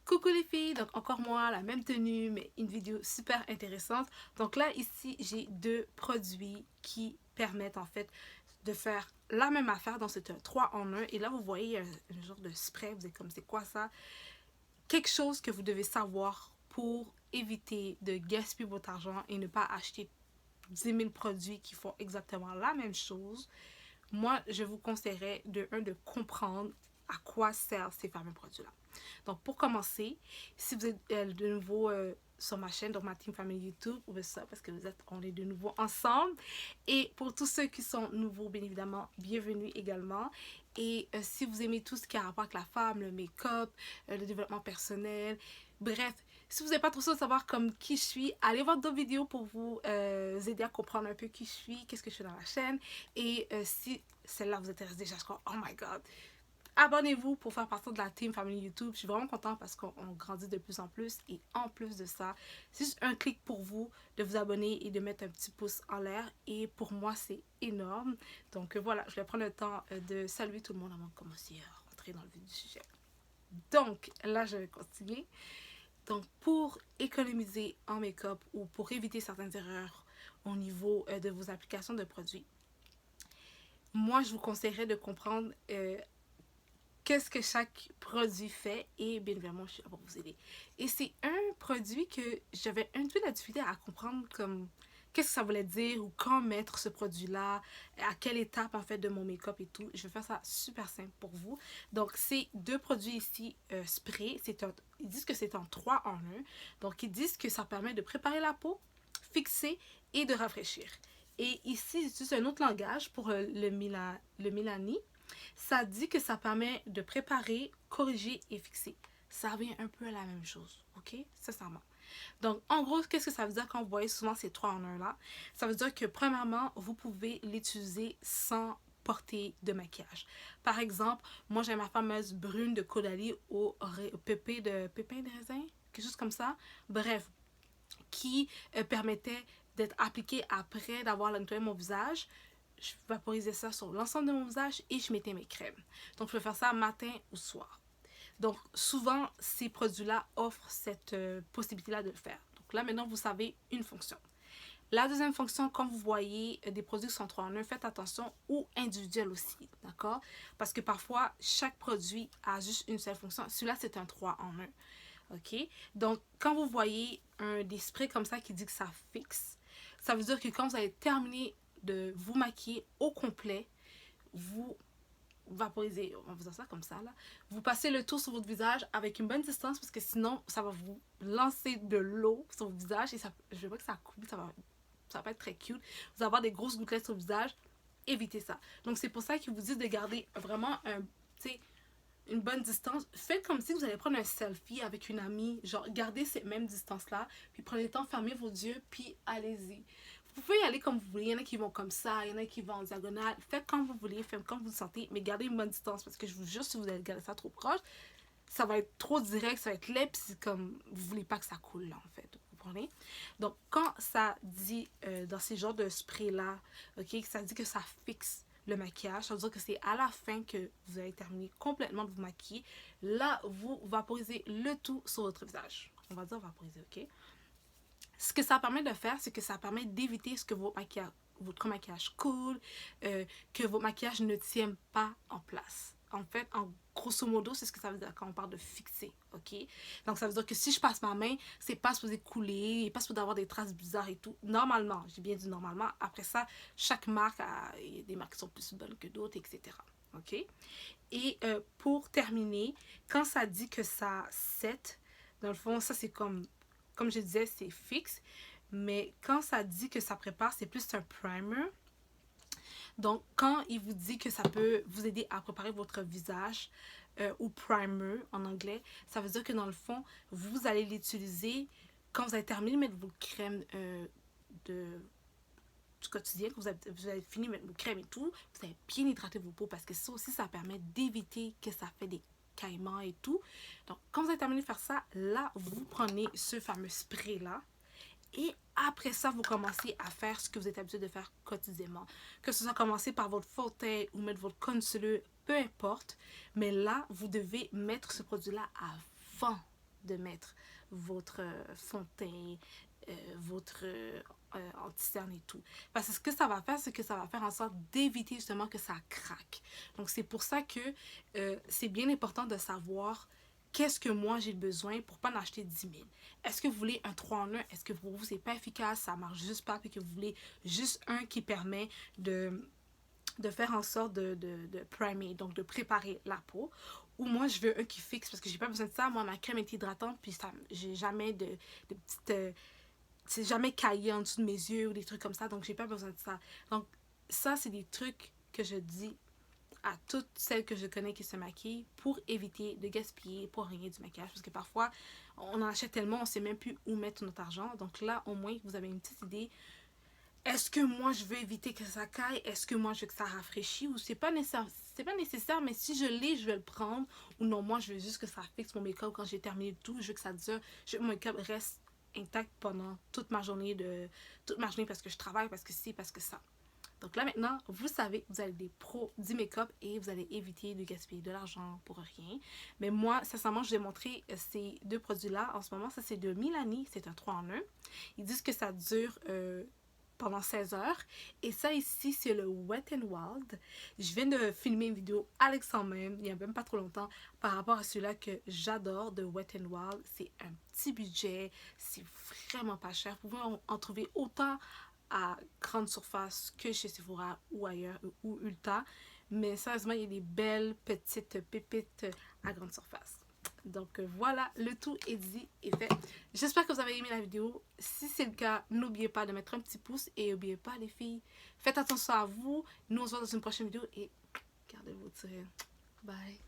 Coucou les filles, donc encore moi, la même tenue, mais une vidéo super intéressante. Donc là, ici, j'ai deux produits qui permettent en fait de faire la même affaire. Donc c'est un 3 en 1. Et là, vous voyez un genre de spray, vous êtes comme c'est quoi ça? Quelque chose que vous devez savoir pour éviter de gaspiller votre argent et ne pas acheter 10 000 produits qui font exactement la même chose. Moi, je vous conseillerais de comprendre à quoi servent ces fameux produits-là. Donc, pour commencer, si vous êtes de nouveau sur ma chaîne, donc ma Team Family YouTube, ou ça, parce que on est de nouveau ensemble. Et pour tous ceux qui sont nouveaux, bien évidemment, bienvenue également. Et si vous aimez tout ce qui a à rapport avec la femme, le make-up, le développement personnel, bref, si vous n'avez pas trop ça de savoir comme qui je suis, allez voir d'autres vidéos pour vous aider à comprendre un peu qui je suis, qu'est-ce que je fais dans la chaîne. Et si celle-là vous intéresse déjà, je crois, oh my god, abonnez-vous pour faire partie de la Team Family YouTube. Je suis vraiment contente parce qu'on grandit de plus en plus. Et en plus de ça, c'est juste un clic pour vous de vous abonner et de mettre un petit pouce en l'air. Et pour moi, c'est énorme. Donc voilà, je vais prendre le temps de saluer tout le monde avant de commencer à rentrer dans le vif du sujet. Donc là, je vais continuer. Donc pour économiser en make-up ou pour éviter certaines erreurs au niveau de vos applications de produits, moi, je vous conseillerais de comprendre qu'est-ce que chaque produit fait et bien évidemment, je suis là pour vous aider. Et c'est un produit que j'avais un peu de la difficulté à comprendre comme qu'est-ce que ça voulait dire ou quand mettre ce produit-là, à quelle étape en fait de mon make-up et tout. Je vais faire ça super simple pour vous. Donc, c'est deux produits ici spray. Ils disent que c'est en 3 en 1. Donc, ils disent que ça permet de préparer la peau, fixer et de rafraîchir. Et ici, c'est un autre langage pour le Milani. Ça dit que ça permet de préparer, corriger et fixer. Ça revient un peu à la même chose, ok? Sincèrement. Donc, en gros, qu'est-ce que ça veut dire quand vous voyez souvent ces 3 en 1 là? Ça veut dire que, premièrement, vous pouvez l'utiliser sans porter de maquillage. Par exemple, moi, j'ai ma fameuse brune de Caudalie au pépin de raisin, quelque chose comme ça. Bref, qui permettait d'être appliquée après d'avoir nettoyé mon visage. Je vaporisais ça sur l'ensemble de mon visage et je mettais mes crèmes. Donc, je peux faire ça matin ou soir. Donc, souvent, ces produits-là offrent cette possibilité-là de le faire. Donc là, maintenant, vous savez une fonction. La deuxième fonction, quand vous voyez des produits qui sont 3 en 1, faites attention, ou individuels aussi, d'accord? Parce que parfois, chaque produit a juste une seule fonction. Celui-là, c'est un 3 en 1. OK? Donc, quand vous voyez des sprays comme ça qui dit que ça fixe, ça veut dire que quand vous avez terminé de vous maquiller au complet, vous vaporisez, on va dire ça comme ça, là. Vous passez le tour sur votre visage avec une bonne distance parce que sinon, ça va vous lancer de l'eau sur votre visage et ça, je veux pas que ça coule, ça va pas être très cute. Vous allez avoir des grosses gouttelettes sur le visage. Évitez ça. Donc, c'est pour ça qu'ils vous disent de garder vraiment une bonne distance. Faites comme si vous allez prendre un selfie avec une amie. Genre, gardez cette même distance-là. Puis prenez le temps, fermez vos yeux, puis allez-y. Vous pouvez y aller comme vous voulez. Il y en a qui vont comme ça, il y en a qui vont en diagonale. Faites comme vous voulez, faites comme vous le sentez, mais gardez une bonne distance. Parce que je vous jure, si vous allez garder ça trop proche, ça va être trop direct, ça va être laid, puis c'est comme, vous voulez pas que ça coule, là, en fait. Vous comprenez? Donc, quand ça dit, dans ces genres de sprays-là, ok, ça dit que ça fixe le maquillage, ça veut dire que c'est à la fin que vous avez terminé complètement de vous maquiller. Là, vous vaporisez le tout sur votre visage. On va dire vaporiser, ok? Ce que ça permet de faire, c'est que ça permet d'éviter ce que votre maquillage coule, que vos maquillages ne tiennent pas en place. En fait, en grosso modo, c'est ce que ça veut dire quand on parle de fixer, ok? Donc, ça veut dire que si je passe ma main, c'est pas supposé couler, il n'est pas supposé avoir des traces bizarres et tout. Normalement, j'ai bien dit normalement. Après ça, chaque marque, il y a des marques qui sont plus bonnes que d'autres, etc. Ok? Et pour terminer, quand ça dit que ça set, dans le fond, ça c'est comme je disais, c'est fixe. Mais quand ça dit que ça prépare, c'est plus un primer. Donc, quand il vous dit que ça peut vous aider à préparer votre visage ou primer en anglais, ça veut dire que dans le fond, vous allez l'utiliser quand vous avez terminé de mettre vos crèmes du quotidien, que vous avez fini de mettre vos crèmes et tout, vous avez bien hydraté vos peaux parce que ça aussi, ça permet d'éviter que ça fait des caillements et tout. Donc, quand vous avez terminé de faire ça, là, vous prenez ce fameux spray-là. Et après ça, vous commencez à faire ce que vous êtes habitué de faire quotidiennement. Que ce soit commencer par votre fauteuil ou mettre votre concealer, peu importe. Mais là, vous devez mettre ce produit-là avant de mettre votre fond de teint, votre anti-cerne et tout. Parce que ce que ça va faire, c'est que ça va faire en sorte d'éviter justement que ça craque. Donc c'est pour ça que c'est bien important de savoir qu'est-ce que moi j'ai besoin pour pas en acheter 10 000. Est-ce que vous voulez un 3 en 1? Est-ce que pour vous c'est pas efficace, ça marche juste pas, puis que vous voulez juste un qui permet de faire en sorte de primer, donc de préparer la peau? Ou moi je veux un qui fixe parce que j'ai pas besoin de ça. Moi ma crème est hydratante, puis ça j'ai jamais de petites c'est jamais caillé en dessous de mes yeux ou des trucs comme ça, donc j'ai pas besoin de ça. Donc ça c'est des trucs que je dis à toutes celles que je connais qui se maquillent pour éviter de gaspiller pour rien du maquillage, parce que parfois on en achète tellement, on sait même plus où mettre notre argent. Donc là au moins vous avez une petite idée. Est-ce que moi je veux éviter que ça caille? Est-ce que moi je veux que ça rafraîchisse? Ou c'est pas nécessaire, mais si je l'ai, je vais le prendre. Ou non, moi je veux juste que ça fixe mon make-up quand j'ai terminé tout. Je veux que ça dure. Je veux que mon make-up reste intact pendant toute ma journée parce que je travaille, parce que c'est, parce que ça. Donc là maintenant, vous savez, vous avez des pros du make-up et vous allez éviter de gaspiller de l'argent pour rien. Mais moi, sincèrement, je vais montrer ces deux produits-là en ce moment. Ça, c'est de Milani, c'est un 3 en 1. Ils disent que ça dure pendant 16 heures. Et ça ici, c'est le Wet n Wild. Je viens de filmer une vidéo avec ça même, il n'y a même pas trop longtemps, par rapport à celui-là que j'adore de Wet n Wild. C'est un petit budget, c'est vraiment pas cher. Vous pouvez en trouver autant à grande surface que chez Sephora ou ailleurs, ou Ulta. Mais sérieusement, il y a des belles petites pépites à grande surface. Donc voilà, le tout est dit et fait. J'espère que vous avez aimé la vidéo. Si c'est le cas, n'oubliez pas de mettre un petit pouce et n'oubliez pas les filles, faites attention à vous. Nous on se voit dans une prochaine vidéo et gardez-vous tirés. Bye.